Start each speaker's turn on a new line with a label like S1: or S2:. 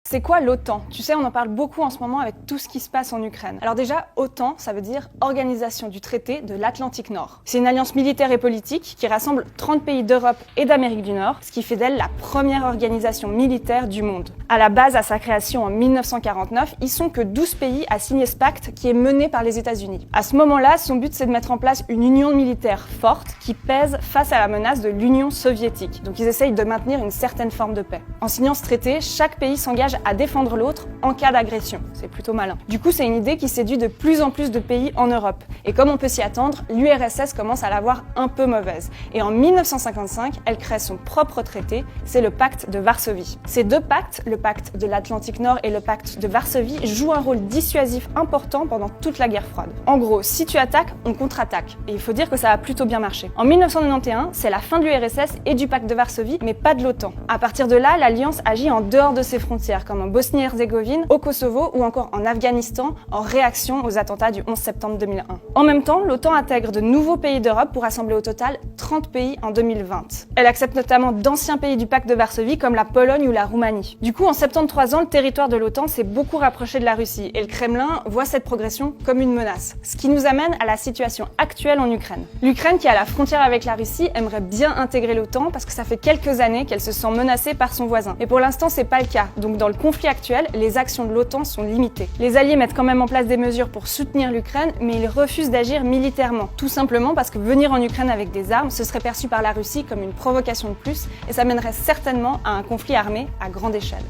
S1: C'est quoi l'OTAN? Tu sais, on en parle beaucoup en ce moment avec tout ce qui se passe en Ukraine. Alors déjà, OTAN, ça veut dire Organisation du traité de l'Atlantique Nord. C'est une alliance militaire et politique qui rassemble 30 pays d'Europe et d'Amérique du Nord, ce qui fait d'elle la première organisation militaire du monde. À la base, à sa création en 1949, ils sont que 12 pays à signer ce pacte qui est mené par les États-Unis. À ce moment-là, son but c'est de mettre en place une union militaire forte qui pèse face à la menace de l'Union soviétique. Donc ils essayent de maintenir une certaine forme de paix. En signant ce traité, chaque pays s'engage à défendre l'autre en cas d'agression. C'est plutôt malin. Du coup, c'est une idée qui séduit de plus en plus de pays en Europe. Et comme on peut s'y attendre, l'URSS commence à la voir un peu mauvaise. Et en 1955, elle crée son propre traité, c'est le pacte de Varsovie. Ces deux pactes, le pacte de l'Atlantique Nord et le pacte de Varsovie, jouent un rôle dissuasif important pendant toute la guerre froide. En gros, si tu attaques, on contre-attaque. Et il faut dire que ça a plutôt bien marché. En 1991, c'est la fin de l'URSS et du pacte de Varsovie, mais pas de l'OTAN. À partir de là, l'Alliance agit en dehors de ses frontières, comme en Bosnie-Herzégovine, au Kosovo ou encore en Afghanistan, en réaction aux attentats du 11 septembre 2001. En même temps, l'OTAN intègre de nouveaux pays d'Europe pour rassembler au total 30 pays en 2020. Elle accepte notamment d'anciens pays du pacte de Varsovie comme la Pologne ou la Roumanie. Du coup, en 73 ans, le territoire de l'OTAN s'est beaucoup rapproché de la Russie et le Kremlin voit cette progression comme une menace. Ce qui nous amène à la situation actuelle en Ukraine. L'Ukraine, qui est à la frontière avec la Russie, aimerait bien intégrer l'OTAN parce que ça fait quelques années qu'elle se sent menacée par son voisin. Et pour l'instant, c'est pas le cas. Donc dans le conflit actuel, les actions de l'OTAN sont limitées. Les alliés mettent quand même en place des mesures pour soutenir l'Ukraine, mais ils refusent d'agir militairement. Tout simplement parce que venir en Ukraine avec des armes, ce serait perçu par la Russie comme une provocation de plus et ça mènerait certainement à un conflit armé à grande échelle.